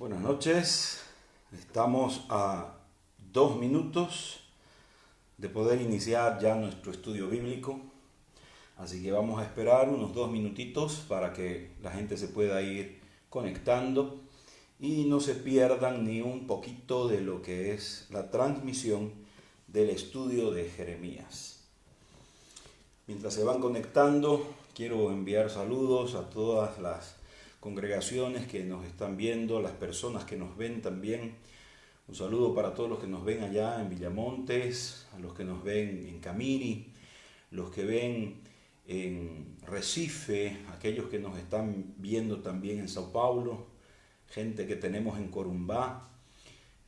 Buenas noches, estamos a 2 minutos de poder iniciar ya nuestro estudio bíblico, así que vamos a esperar unos 2 minutitos para que la gente se pueda ir conectando y no se pierdan ni un poquito de lo que es la transmisión del estudio de Jeremías. Mientras se van conectando, quiero enviar saludos a todas las congregaciones que nos están viendo, las personas que nos ven también. Un saludo para todos los que nos ven allá en Villamontes, a los que nos ven en Camiri, los que ven en Recife, aquellos que nos están viendo también en Sao Paulo, gente que tenemos en Corumbá.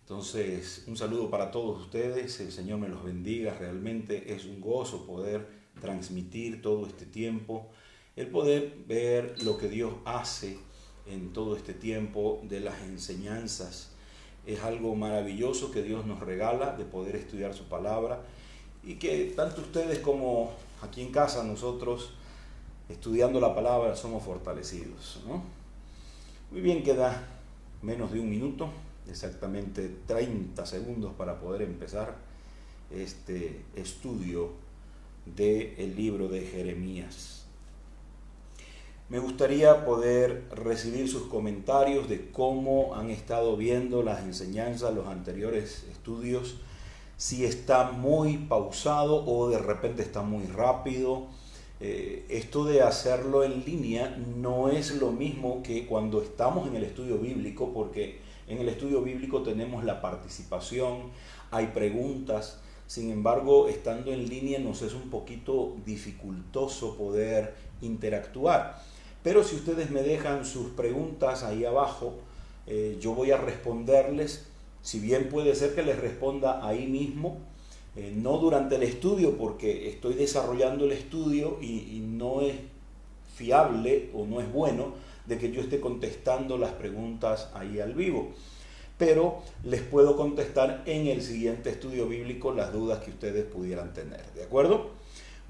Entonces, un saludo para todos ustedes, el Señor me los bendiga. Realmente es un gozo poder transmitir todo este tiempo, el poder ver lo que Dios hace en todo este tiempo de las enseñanzas. Es algo maravilloso que Dios nos regala de poder estudiar su palabra y que tanto ustedes como aquí en casa nosotros estudiando la palabra somos fortalecidos, ¿no? Muy bien, queda menos de 1 minuto, exactamente 30 segundos para poder empezar este estudio del libro de Jeremías. Me gustaría poder recibir sus comentarios de cómo han estado viendo las enseñanzas, los anteriores estudios, si está muy pausado o de repente está muy rápido. Esto de hacerlo en línea no es lo mismo que cuando estamos en el estudio bíblico, porque en el estudio bíblico tenemos la participación, hay preguntas. Sin embargo, estando en línea nos es un poquito dificultoso poder interactuar. Pero si ustedes me dejan sus preguntas ahí abajo, yo voy a responderles. Si bien puede ser que les responda ahí mismo, no durante el estudio, porque estoy desarrollando el estudio y no es fiable o no es bueno de que yo esté contestando las preguntas ahí al vivo. Pero les puedo contestar en el siguiente estudio bíblico las dudas que ustedes pudieran tener. ¿De acuerdo?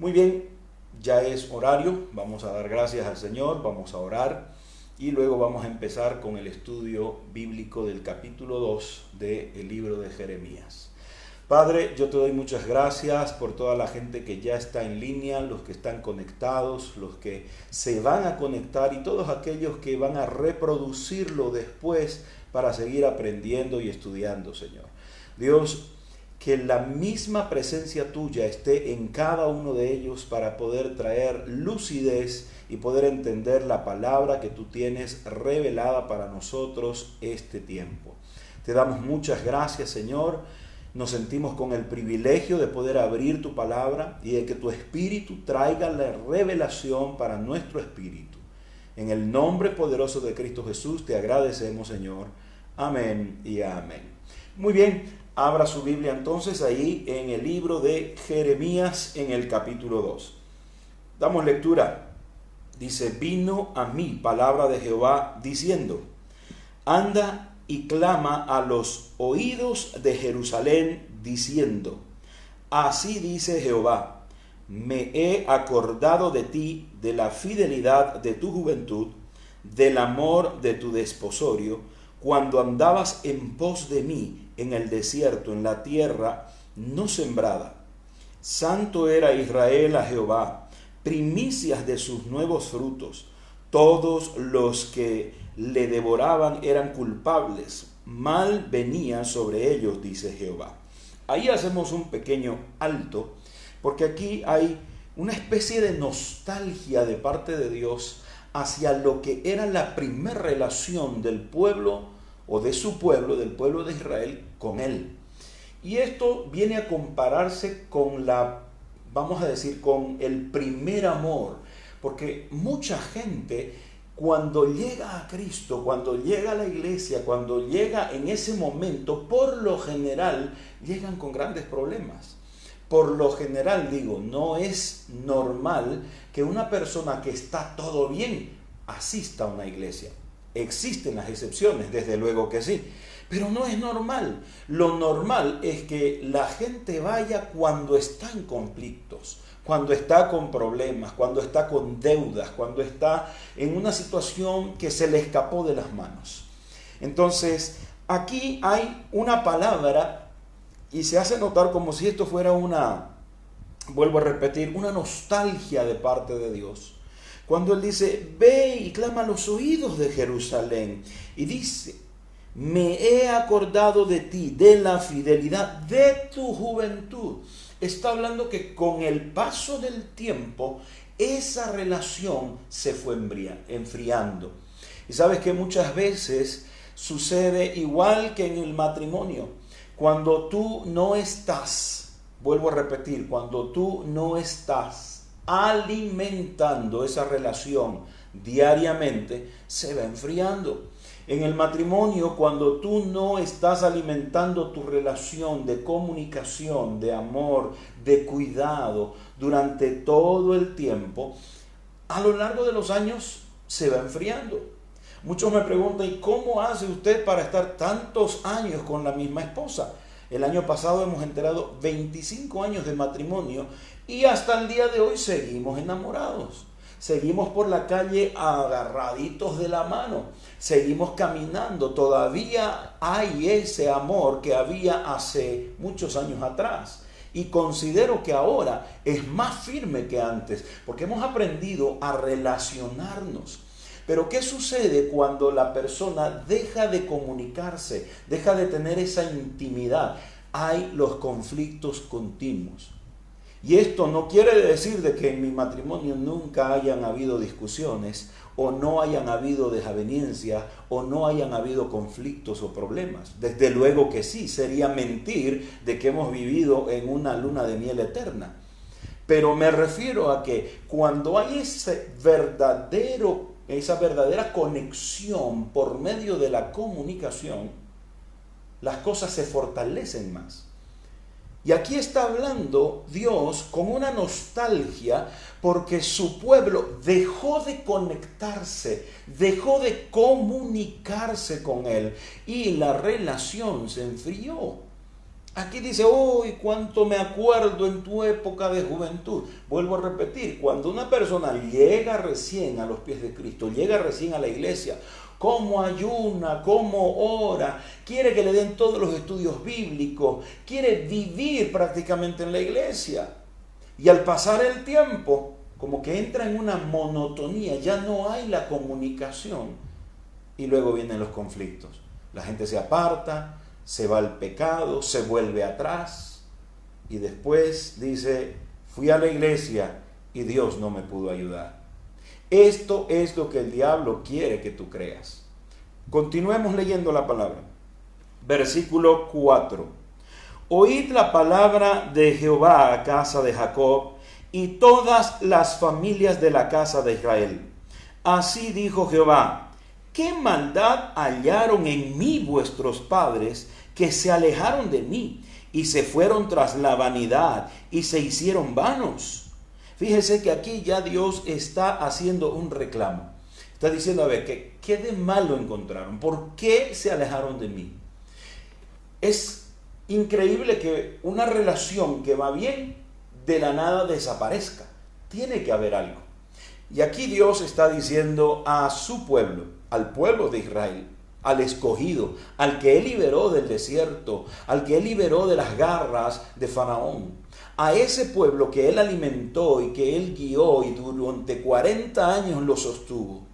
Muy bien. Ya es horario, vamos a dar gracias al Señor, vamos a orar y luego vamos a empezar con el estudio bíblico del capítulo 2 del libro de Jeremías. Padre, yo te doy muchas gracias por toda la gente que ya está en línea, los que están conectados, los que se van a conectar y todos aquellos que van a reproducirlo después para seguir aprendiendo y estudiando, Señor. Dios, que la misma presencia tuya esté en cada uno de ellos para poder traer lucidez y poder entender la palabra que tú tienes revelada para nosotros este tiempo. Te damos muchas gracias, Señor. Nos sentimos con el privilegio de poder abrir tu palabra y de que tu espíritu traiga la revelación para nuestro espíritu. En el nombre poderoso de Cristo Jesús te agradecemos, Señor. Amén y amén. Muy bien. Abra su Biblia entonces ahí en el libro de Jeremías en el capítulo 2. Damos lectura. Dice, vino a mí palabra de Jehová diciendo, anda y clama a los oídos de Jerusalén diciendo, así dice Jehová, me he acordado de ti, de la fidelidad de tu juventud, del amor de tu desposorio, cuando andabas en pos de mí, en el desierto, en la tierra no sembrada. Santo era Israel a Jehová, primicias de sus nuevos frutos. Todos los que le devoraban eran culpables. Mal venía sobre ellos, dice Jehová. Ahí hacemos un pequeño alto, porque aquí hay una especie de nostalgia de parte de Dios hacia lo que era la primera relación del pueblo o de su pueblo, del pueblo de Israel, con él. Y esto viene a compararse con vamos a decir, con el primer amor, porque mucha gente cuando llega a Cristo, cuando llega a la iglesia, cuando llega en ese momento, por lo general, llegan con grandes problemas. Por lo general, digo, no es normal que una persona que está todo bien asista a una iglesia. Existen las excepciones, desde luego que sí, pero no es normal. Lo normal es que la gente vaya cuando está en conflictos, cuando está con problemas, cuando está con deudas, cuando está en una situación que se le escapó de las manos. Entonces, aquí hay una palabra y se hace notar como si esto fuera vuelvo a repetir, una nostalgia de parte de Dios. Cuando Él dice, ve y clama a los oídos de Jerusalén, y dice, me he acordado de ti, de la fidelidad de tu juventud. Está hablando que con el paso del tiempo, esa relación se fue enfriando. Y sabes que muchas veces sucede igual que en el matrimonio. Cuando tú no estás, vuelvo a repetir, cuando tú no estás alimentando esa relación diariamente, se va enfriando. En el matrimonio, cuando tú no estás alimentando tu relación de comunicación, de amor, de cuidado durante todo el tiempo, a lo largo de los años se va enfriando. Muchos me preguntan, ¿y cómo hace usted para estar tantos años con la misma esposa? El año pasado hemos enterado 25 años de matrimonio y hasta el día de hoy seguimos enamorados. Seguimos por la calle agarraditos de la mano. Seguimos caminando. Todavía hay ese amor que había hace muchos años atrás. Y considero que ahora es más firme que antes, porque hemos aprendido a relacionarnos. Pero ¿qué sucede cuando la persona deja de comunicarse, deja de tener esa intimidad? Hay los conflictos continuos. Y esto no quiere decir de que en mi matrimonio nunca hayan habido discusiones, o no hayan habido desavenencias, o no hayan habido conflictos o problemas. Desde luego que sí, sería mentir de que hemos vivido en una luna de miel eterna. Pero me refiero a que cuando hay esa verdadera conexión por medio de la comunicación, las cosas se fortalecen más. Y aquí está hablando Dios con una nostalgia porque su pueblo dejó de conectarse, dejó de comunicarse con Él y la relación se enfrió. Aquí dice, cuánto me acuerdo en tu época de juventud. Vuelvo a repetir, cuando una persona llega recién a los pies de Cristo, llega recién a la iglesia, cómo ayuna, cómo ora, quiere que le den todos los estudios bíblicos, quiere vivir prácticamente en la iglesia. Y al pasar el tiempo, como que entra en una monotonía, ya no hay la comunicación. Y luego vienen los conflictos. La gente se aparta, se va al pecado, se vuelve atrás. Y después dice, fui a la iglesia y Dios no me pudo ayudar. Esto es lo que el diablo quiere que tú creas. Continuemos leyendo la palabra. Versículo 4. Oíd la palabra de Jehová, casa de Jacob, y todas las familias de la casa de Israel. Así dijo Jehová, ¿qué maldad hallaron en mí vuestros padres, que se alejaron de mí, y se fueron tras la vanidad, y se hicieron vanos? Fíjese que aquí ya Dios está haciendo un reclamo. Está diciendo, a ver, ¿qué de malo encontraron? ¿Por qué se alejaron de mí? Es increíble que una relación que va bien, de la nada desaparezca. Tiene que haber algo. Y aquí Dios está diciendo a su pueblo, al pueblo de Israel, al escogido, al que Él liberó del desierto, al que Él liberó de las garras de Faraón, a ese pueblo que Él alimentó y que Él guió y durante 40 años lo sostuvo.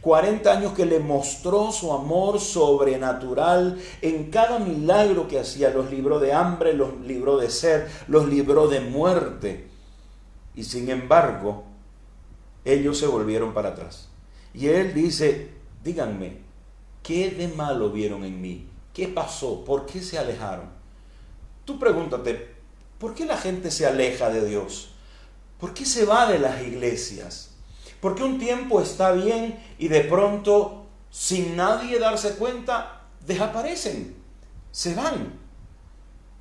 40 años que le mostró su amor sobrenatural en cada milagro que hacía. Los libró de hambre, los libró de sed, los libró de muerte. Y sin embargo, ellos se volvieron para atrás. Y Él dice, díganme, ¿qué de malo vieron en mí? ¿Qué pasó? ¿Por qué se alejaron? Tú pregúntate, ¿por qué la gente se aleja de Dios? ¿Por qué se va de las iglesias? ¿Por qué un tiempo está bien y de pronto, sin nadie darse cuenta, desaparecen? Se van.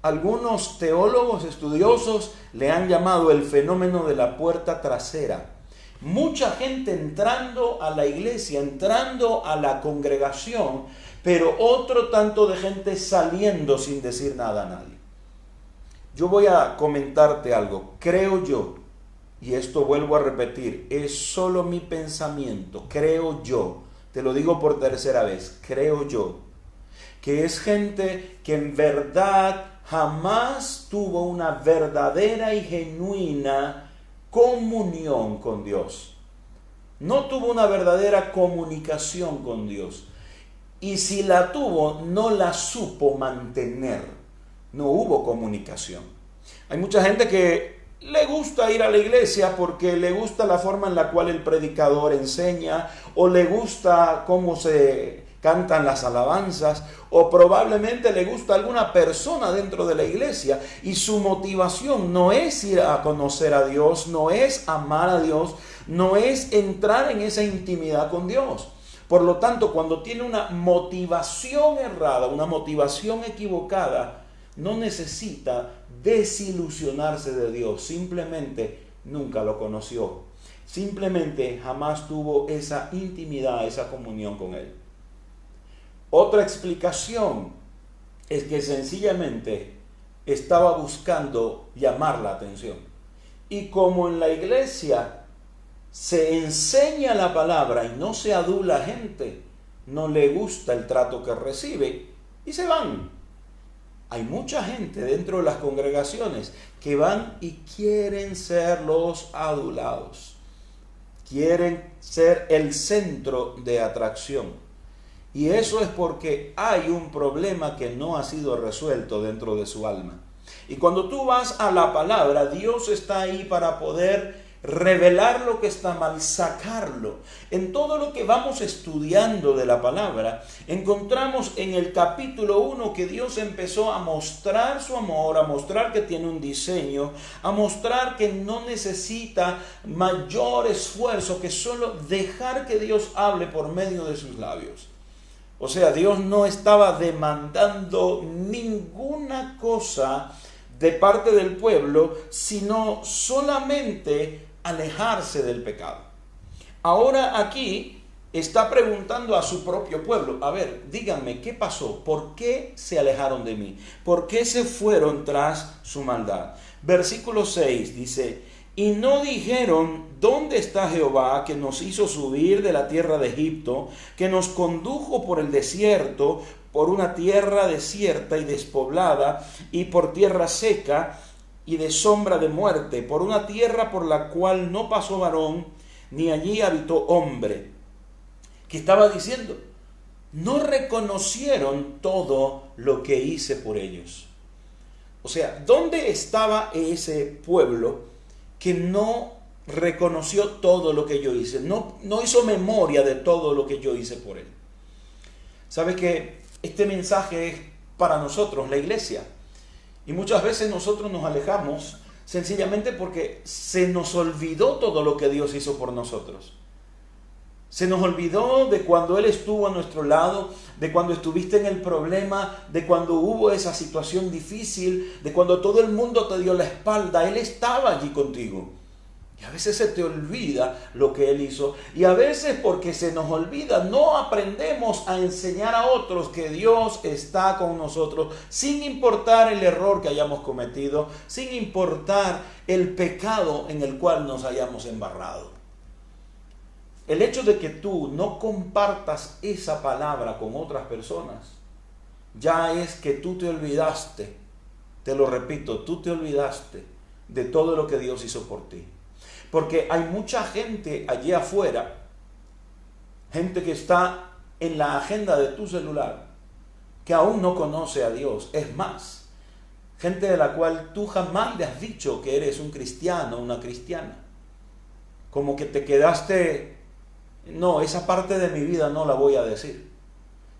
Algunos teólogos estudiosos le han llamado el fenómeno de la puerta trasera. Mucha gente entrando a la iglesia, entrando a la congregación, pero otro tanto de gente saliendo sin decir nada a nadie. Yo voy a comentarte algo. Creo yo, y esto vuelvo a repetir, es solo mi pensamiento, creo yo te lo digo por tercera vez, creo yo, que es gente que en verdad jamás tuvo una verdadera y genuina comunión con Dios. No tuvo una verdadera comunicación con Dios. Y si la tuvo, no la supo mantener. No hubo comunicación. Hay mucha gente que le gusta ir a la iglesia porque le gusta la forma en la cual el predicador enseña, o le gusta cómo se cantan las alabanzas, o probablemente le gusta alguna persona dentro de la iglesia, y su motivación no es ir a conocer a Dios, no es amar a Dios, no es entrar en esa intimidad con Dios. Por lo tanto, cuando tiene una motivación errada, una motivación equivocada, no necesita desilusionarse de Dios, simplemente nunca lo conoció, simplemente jamás tuvo esa intimidad, esa comunión con Él. Otra explicación es que sencillamente estaba buscando llamar la atención. Y como en la iglesia se enseña la palabra y no se adula a gente, no le gusta el trato que recibe y se van. Hay mucha gente dentro de las congregaciones que van y quieren ser los adulados. Quieren ser el centro de atracción. Y eso es porque hay un problema que no ha sido resuelto dentro de su alma. Y cuando tú vas a la palabra, Dios está ahí para poder revelar lo que está mal, sacarlo. En todo lo que vamos estudiando de la palabra, encontramos en el capítulo 1 que Dios empezó a mostrar su amor, a mostrar que tiene un diseño, a mostrar que no necesita mayor esfuerzo que solo dejar que Dios hable por medio de sus labios. O sea, Dios no estaba demandando ninguna cosa de parte del pueblo, sino solamente alejarse del pecado. Ahora aquí está preguntando a su propio pueblo, a ver, díganme, ¿qué pasó? ¿Por qué se alejaron de mí? ¿Por qué se fueron tras su maldad? Versículo 6 dice, y no dijeron, ¿dónde está Jehová que nos hizo subir de la tierra de Egipto, que nos condujo por el desierto, por una tierra desierta y despoblada, y por tierra seca y de sombra de muerte, por una tierra por la cual no pasó varón, ni allí habitó hombre? ¿Qué estaba diciendo? No reconocieron todo lo que hice por ellos. O sea, ¿dónde estaba ese pueblo que no reconoció todo lo que yo hice? No hizo memoria de todo lo que yo hice por él. ¿Sabe que este mensaje es para nosotros, la iglesia? Y muchas veces nosotros nos alejamos sencillamente porque se nos olvidó todo lo que Dios hizo por nosotros. Se nos olvidó de cuando Él estuvo a nuestro lado, de cuando estuviste en el problema, de cuando hubo esa situación difícil, de cuando todo el mundo te dio la espalda. Él estaba allí contigo. Y a veces se te olvida lo que Él hizo. Y a veces porque se nos olvida, no aprendemos a enseñar a otros que Dios está con nosotros, sin importar el error que hayamos cometido, sin importar el pecado en el cual nos hayamos embarrado. El hecho de que tú no compartas esa palabra con otras personas, ya es que tú te olvidaste, te lo repito, tú te olvidaste de todo lo que Dios hizo por ti. Porque hay mucha gente allí afuera, gente que está en la agenda de tu celular, que aún no conoce a Dios. Es más, gente de la cual tú jamás le has dicho que eres un cristiano, una cristiana. Como que te quedaste, no, esa parte de mi vida no la voy a decir.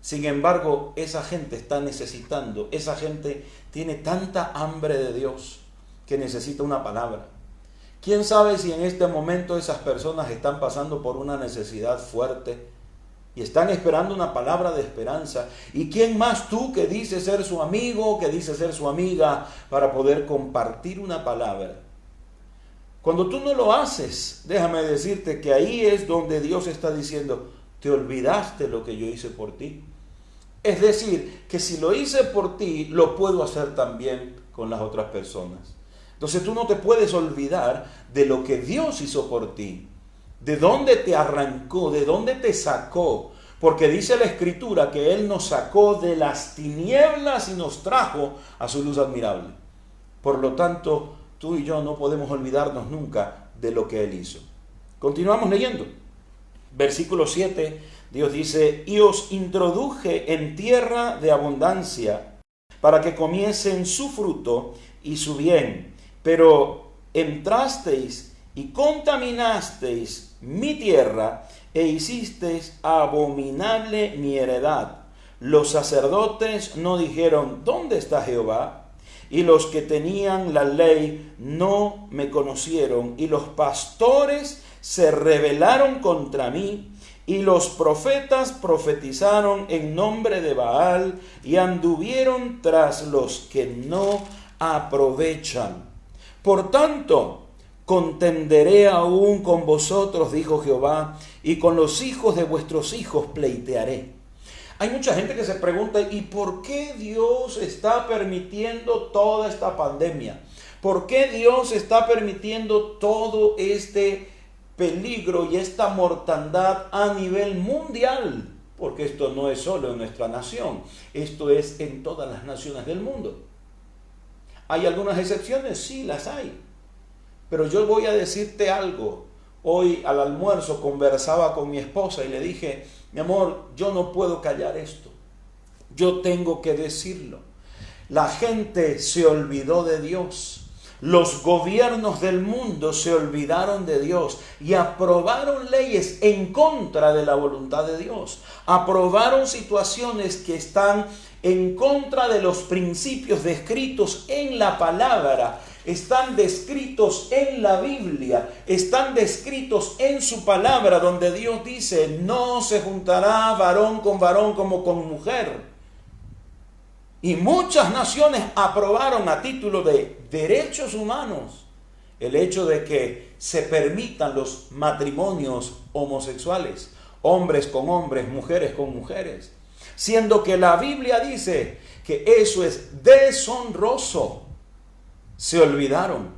Sin embargo, esa gente está necesitando, esa gente tiene tanta hambre de Dios que necesita una palabra. ¿Quién sabe si en este momento esas personas están pasando por una necesidad fuerte y están esperando una palabra de esperanza? ¿Y quién más tú que dices ser su amigo, que dices ser su amiga para poder compartir una palabra? Cuando tú no lo haces, déjame decirte que ahí es donde Dios está diciendo, te olvidaste lo que yo hice por ti. Es decir, que si lo hice por ti, lo puedo hacer también con las otras personas. Entonces tú no te puedes olvidar de lo que Dios hizo por ti, de dónde te arrancó, de dónde te sacó, porque dice la Escritura que Él nos sacó de las tinieblas y nos trajo a su luz admirable. Por lo tanto, tú y yo no podemos olvidarnos nunca de lo que Él hizo. Continuamos leyendo. Versículo 7, Dios dice: y os introduje en tierra de abundancia, para que comiesen su fruto y su bien. Pero entrasteis y contaminasteis mi tierra, e hicisteis abominable mi heredad. Los sacerdotes no dijeron: ¿dónde está Jehová? Y los que tenían la ley no me conocieron, y los pastores se rebelaron contra mí, y los profetas profetizaron en nombre de Baal, y anduvieron tras los que no aprovechan. Por tanto, contenderé aún con vosotros, dijo Jehová, y con los hijos de vuestros hijos pleitearé. Hay mucha gente que se pregunta: ¿y por qué Dios está permitiendo toda esta pandemia? ¿Por qué Dios está permitiendo todo este peligro y esta mortandad a nivel mundial? Porque esto no es solo en nuestra nación, esto es en todas las naciones del mundo. ¿Hay algunas excepciones? Sí, las hay. Pero yo voy a decirte algo. Hoy al almuerzo conversaba con mi esposa y le dije: mi amor, yo no puedo callar esto. Yo tengo que decirlo. La gente se olvidó de Dios. Los gobiernos del mundo se olvidaron de Dios y aprobaron leyes en contra de la voluntad de Dios. Aprobaron situaciones que están en contra de los principios descritos en la palabra. Están descritos en la Biblia, están descritos en su palabra, donde Dios dice: no se juntará varón como con mujer. Y muchas naciones aprobaron a título de derechos humanos el hecho de que se permitan los matrimonios homosexuales, hombres con hombres, mujeres con mujeres, siendo que la Biblia dice que eso es deshonroso. Se olvidaron.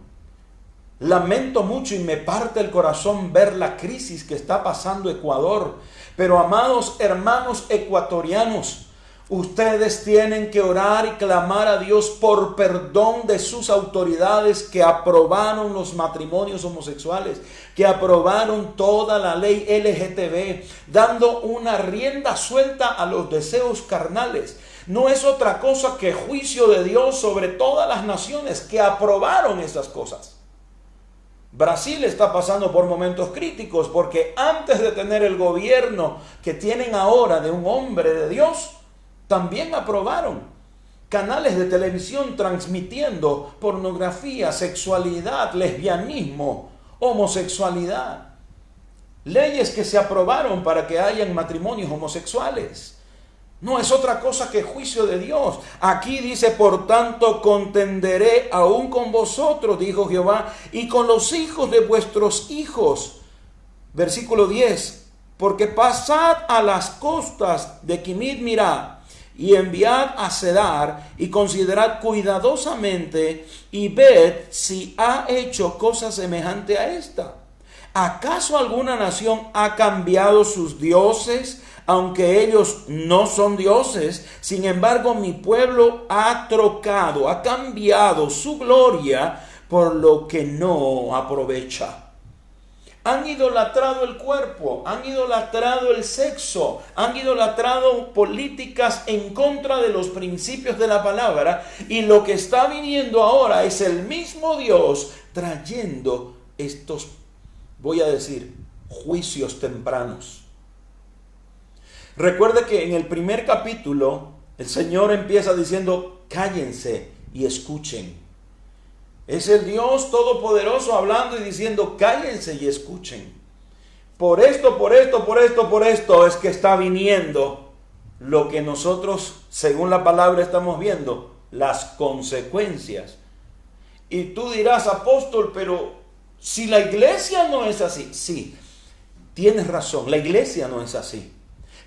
Lamento mucho y me parte el corazón ver la crisis que está pasando Ecuador. Pero amados hermanos ecuatorianos, ustedes tienen que orar y clamar a Dios por perdón de sus autoridades que aprobaron los matrimonios homosexuales, que aprobaron toda la ley LGTB, dando una rienda suelta a los deseos carnales. No es otra cosa que juicio de Dios sobre todas las naciones que aprobaron esas cosas. Brasil está pasando por momentos críticos porque antes de tener el gobierno que tienen ahora de un hombre de Dios, también aprobaron canales de televisión transmitiendo pornografía, sexualidad, lesbianismo, homosexualidad. Leyes que se aprobaron para que hayan matrimonios homosexuales. No es otra cosa que juicio de Dios. Aquí dice: por tanto contenderé aún con vosotros, dijo Jehová, y con los hijos de vuestros hijos. Versículo 10. Porque pasad a las costas de Quimit Mirá y enviad a Cedar y considerad cuidadosamente y ved si ha hecho cosa semejante a esta. ¿Acaso alguna nación ha cambiado sus dioses, aunque ellos no son dioses? Sin embargo, mi pueblo ha trocado, ha cambiado su gloria por lo que no aprovecha. Han idolatrado el cuerpo, han idolatrado el sexo, han idolatrado políticas en contra de los principios de la palabra, y lo que está viniendo ahora es el mismo Dios trayendo estos, voy a decir, juicios tempranos. Recuerde que en el primer capítulo el Señor empieza diciendo: cállense y escuchen. Es el Dios Todopoderoso hablando y diciendo: cállense y escuchen. Por esto es que está viniendo lo que nosotros, según la palabra, estamos viendo, las consecuencias. Y tú dirás: apóstol, pero si la iglesia no es así. Sí, tienes razón, la iglesia no es así.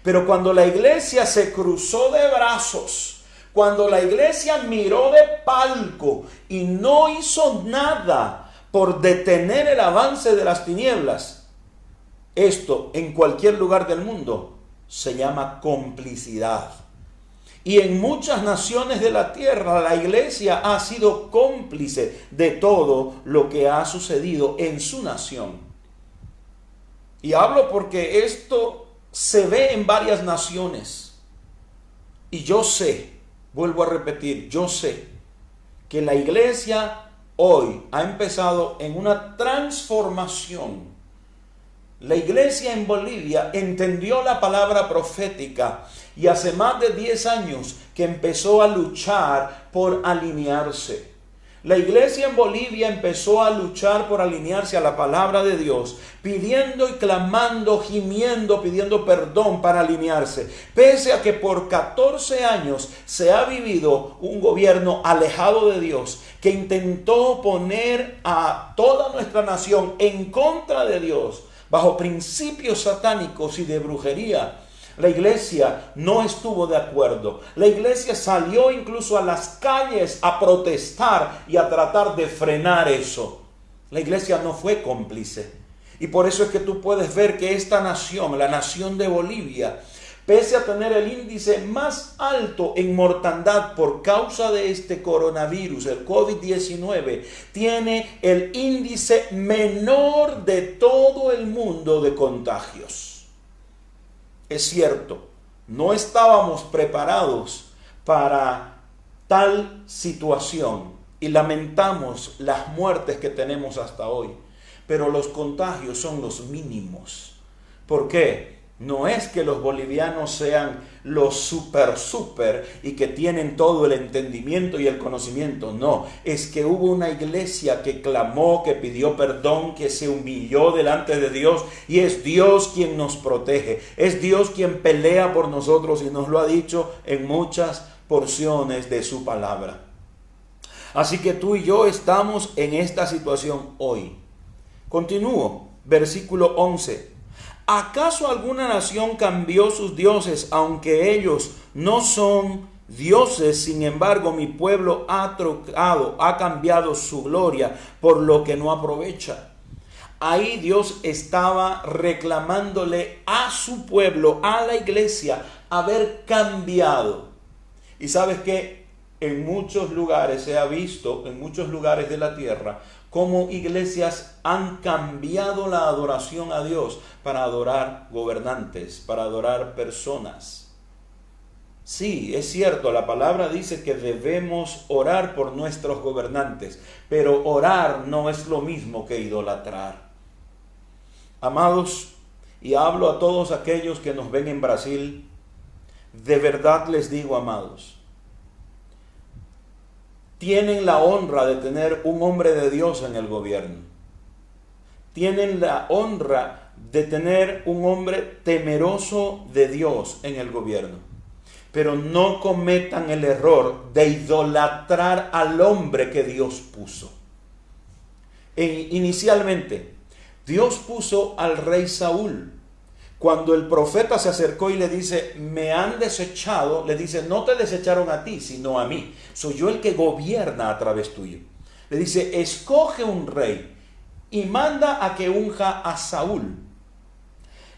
Pero cuando la iglesia se cruzó de brazos, cuando la iglesia miró de palco y no hizo nada por detener el avance de las tinieblas, esto en cualquier lugar del mundo se llama complicidad. Y en muchas naciones de la tierra la iglesia ha sido cómplice de todo lo que ha sucedido en su nación. Y hablo porque esto se ve en varias naciones. Y yo sé, vuelvo a repetir, yo sé que la iglesia hoy ha empezado en una transformación. La iglesia en Bolivia entendió la palabra profética y hace más de 10 años que empezó a luchar por alinearse. La iglesia en Bolivia empezó a luchar por alinearse a la palabra de Dios, pidiendo y clamando, gimiendo, pidiendo perdón para alinearse. Pese a que por 14 años se ha vivido un gobierno alejado de Dios, que intentó poner a toda nuestra nación en contra de Dios, bajo principios satánicos y de brujería. La iglesia no estuvo de acuerdo. La iglesia salió incluso a las calles a protestar y a tratar de frenar eso. La iglesia no fue cómplice. Y por eso es que tú puedes ver que esta nación, la nación de Bolivia, pese a tener el índice más alto en mortandad por causa de este coronavirus, el COVID-19, tiene el índice menor de todo el mundo de contagios. Es cierto, no estábamos preparados para tal situación y lamentamos las muertes que tenemos hasta hoy, pero los contagios son los mínimos. ¿Por qué? No es que los bolivianos sean los super y que tienen todo el entendimiento y el conocimiento. No, es que hubo una iglesia que clamó, que pidió perdón, que se humilló delante de Dios, y es Dios quien nos protege. Es Dios quien pelea por nosotros y nos lo ha dicho en muchas porciones de su palabra. Así que tú y yo estamos en esta situación hoy. Continúo, versículo 11. ¿Acaso alguna nación cambió sus dioses, aunque ellos no son dioses? Sin embargo, mi pueblo ha cambiado su gloria por lo que no aprovecha. Ahí Dios estaba reclamándole a su pueblo, a la iglesia, haber cambiado. Y sabes que en muchos lugares se ha visto, en muchos lugares de la tierra, cómo iglesias han cambiado la adoración a Dios para adorar gobernantes, para adorar personas. Sí, es cierto, la palabra dice que debemos orar por nuestros gobernantes, pero orar no es lo mismo que idolatrar. Amados, y hablo a todos aquellos que nos ven en Brasil, de verdad les digo, amados, tienen la honra de tener un hombre de Dios en el gobierno. Tienen la honra de tener un hombre temeroso de Dios en el gobierno. Pero no cometan el error de idolatrar al hombre que Dios puso. Inicialmente, Dios puso al rey Saúl. Cuando el profeta se acercó y le dice, me han desechado, le dice, no te desecharon a ti, sino a mí. Soy yo el que gobierna a través tuyo. Le dice, escoge un rey y manda a que unja a Saúl.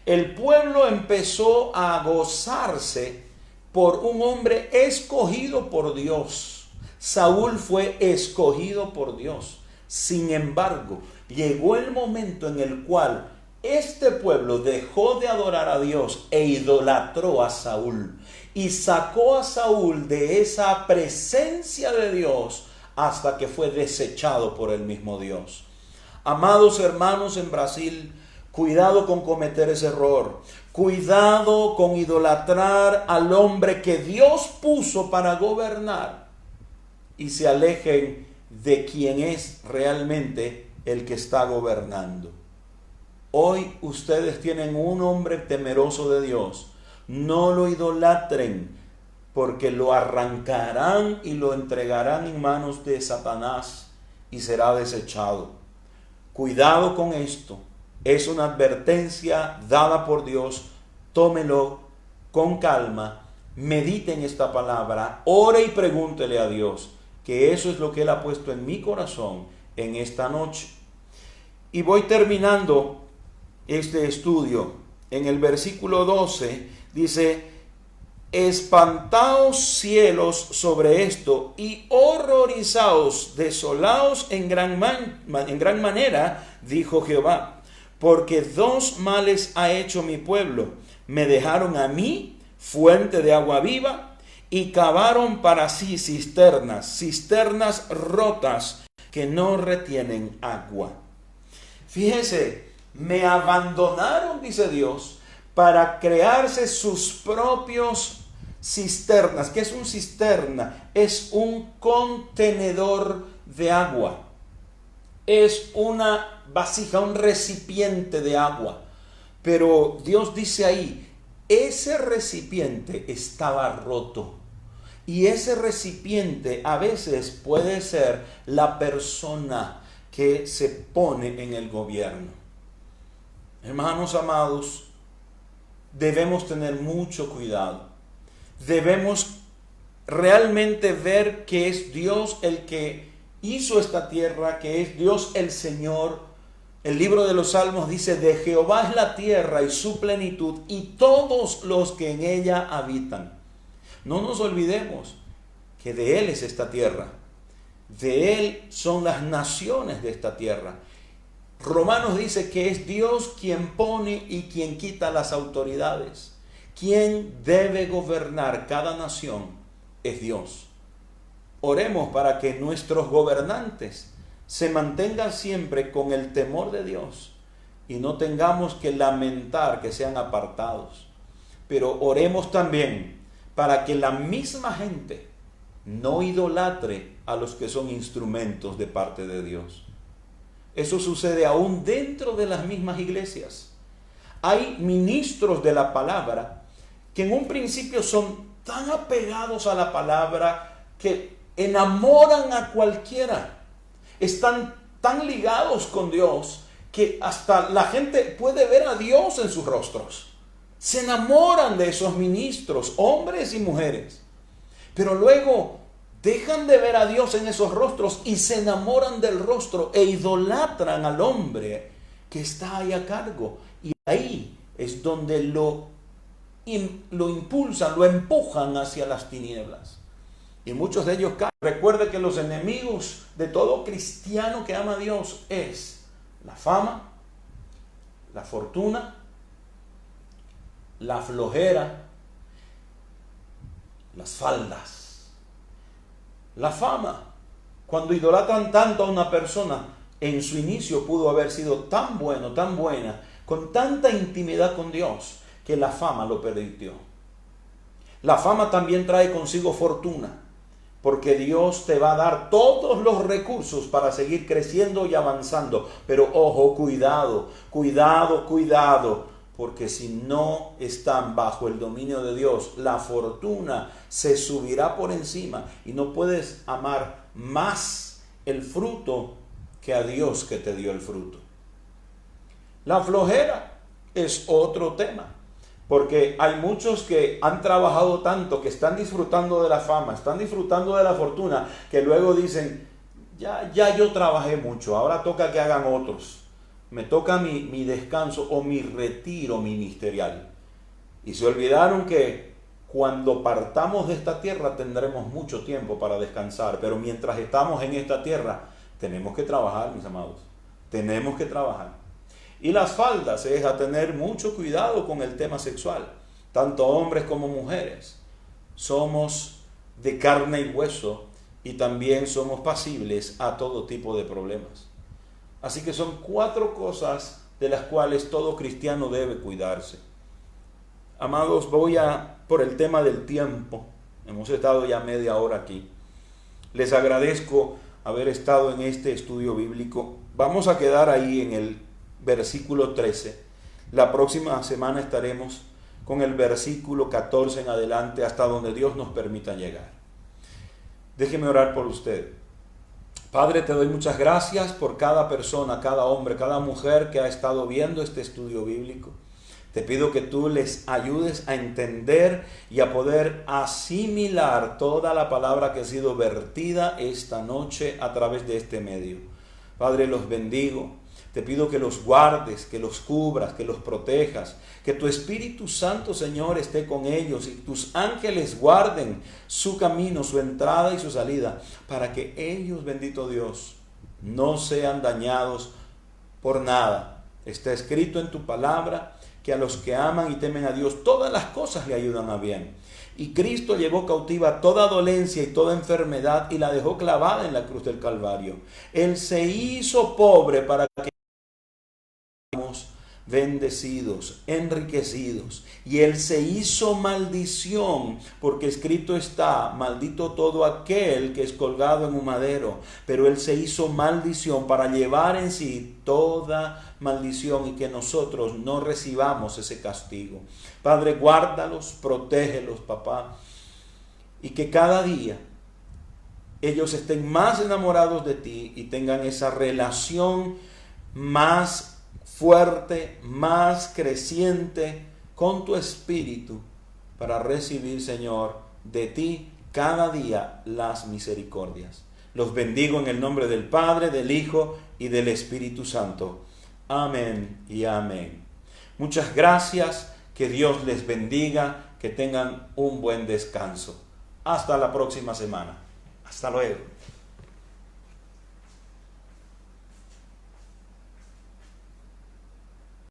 El pueblo empezó a gozarse por un hombre escogido por Dios. Saúl fue escogido por Dios. Sin embargo, llegó el momento en el cual este pueblo dejó de adorar a Dios e idolatró a Saúl y sacó a Saúl de esa presencia de Dios hasta que fue desechado por el mismo Dios. Amados hermanos en Brasil, cuidado con cometer ese error. Cuidado con idolatrar al hombre que Dios puso para gobernar y se alejen de quien es realmente el que está gobernando. Hoy ustedes tienen un hombre temeroso de Dios. No lo idolatren, porque lo arrancarán y lo entregarán en manos de Satanás y será desechado. Cuidado con esto. Es una advertencia dada por Dios. Tómelo con calma. Medite en esta palabra. Ore y pregúntele a Dios, que eso es lo que Él ha puesto en mi corazón en esta noche. Y voy terminando este estudio en el versículo 12, dice: espantaos cielos sobre esto y horrorizaos, desolaos en gran manera, dijo Jehová, porque dos males ha hecho mi pueblo. Me dejaron a mí fuente de agua viva y cavaron para sí cisternas rotas que no retienen agua. Fíjese, me abandonaron, dice Dios, para crearse sus propios cisternas. ¿Qué es un cisterna? Es un contenedor de agua. Es una vasija, un recipiente de agua. Pero Dios dice ahí, ese recipiente estaba roto. Y ese recipiente a veces puede ser la persona que se pone en el gobierno. Hermanos amados, debemos tener mucho cuidado. Debemos realmente ver que es Dios el que hizo esta tierra, que es Dios el Señor. El libro de los Salmos dice: de Jehová es la tierra y su plenitud, y todos los que en ella habitan. No nos olvidemos que de Él es esta tierra. De Él son las naciones de esta tierra. Romanos dice que es Dios quien pone y quien quita las autoridades. Quien debe gobernar cada nación es Dios. Oremos para que nuestros gobernantes se mantengan siempre con el temor de Dios y no tengamos que lamentar que sean apartados. Pero oremos también para que la misma gente no idolatre a los que son instrumentos de parte de Dios. Eso sucede aún dentro de las mismas iglesias. Hay ministros de la palabra que en un principio son tan apegados a la palabra que enamoran a cualquiera. Están tan ligados con Dios que hasta la gente puede ver a Dios en sus rostros. Se enamoran de esos ministros, hombres y mujeres. Pero luego dejan de ver a Dios en esos rostros y se enamoran del rostro e idolatran al hombre que está ahí a cargo. Y ahí es donde lo impulsan, lo empujan hacia las tinieblas. Y muchos de ellos caen. Recuerde que los enemigos de todo cristiano que ama a Dios es la fama, la fortuna, la flojera, las faldas. La fama, cuando idolatran tanto a una persona, en su inicio pudo haber sido tan bueno, tan buena, con tanta intimidad con Dios, que la fama lo pervirtió. La fama también trae consigo fortuna, porque Dios te va a dar todos los recursos para seguir creciendo y avanzando. Pero ojo, cuidado, porque si no están bajo el dominio de Dios, la fortuna se subirá por encima y no puedes amar más el fruto que a Dios que te dio el fruto. La flojera es otro tema, porque hay muchos que han trabajado tanto, que están disfrutando de la fama, están disfrutando de la fortuna, que luego dicen: ya yo trabajé mucho, ahora toca que hagan otros. Me toca mi descanso o mi retiro ministerial. Y se olvidaron que cuando partamos de esta tierra tendremos mucho tiempo para descansar. Pero mientras estamos en esta tierra tenemos que trabajar, mis amados. Tenemos que trabajar. Y las faldas es a tener mucho cuidado con el tema sexual. Tanto hombres como mujeres. Somos de carne y hueso y también somos pasibles a todo tipo de problemas. Así que son 4 cosas de las cuales todo cristiano debe cuidarse. Amados, voy por el tema del tiempo. Hemos estado ya media hora aquí. Les agradezco haber estado en este estudio bíblico. Vamos a quedar ahí en el versículo 13. La próxima semana estaremos con el versículo 14 en adelante, hasta donde Dios nos permita llegar. Déjeme orar por usted. Padre, te doy muchas gracias por cada persona, cada hombre, cada mujer que ha estado viendo este estudio bíblico. Te pido que tú les ayudes a entender y a poder asimilar toda la palabra que ha sido vertida esta noche a través de este medio. Padre, los bendigo. Te pido que los guardes, que los cubras, que los protejas, que tu Espíritu Santo, Señor, esté con ellos y tus ángeles guarden su camino, su entrada y su salida, para que ellos, bendito Dios, no sean dañados por nada. Está escrito en tu palabra que a los que aman y temen a Dios, todas las cosas le ayudan a bien. Y Cristo llevó cautiva toda dolencia y toda enfermedad y la dejó clavada en la cruz del Calvario. Él se hizo pobre para que seamos bendecidos, enriquecidos. Y Él se hizo maldición, porque escrito está: maldito todo aquel que es colgado en un madero. Pero Él se hizo maldición para llevar en sí toda maldición y que nosotros no recibamos ese castigo. Padre, guárdalos, protégelos, papá, y que cada día ellos estén más enamorados de ti y tengan esa relación más fuerte, más creciente con tu Espíritu, para recibir, Señor, de ti cada día las misericordias. Los bendigo en el nombre del Padre, del Hijo y del Espíritu Santo. Amén y amén. Muchas gracias, que Dios les bendiga, que tengan un buen descanso. Hasta la próxima semana. Hasta luego.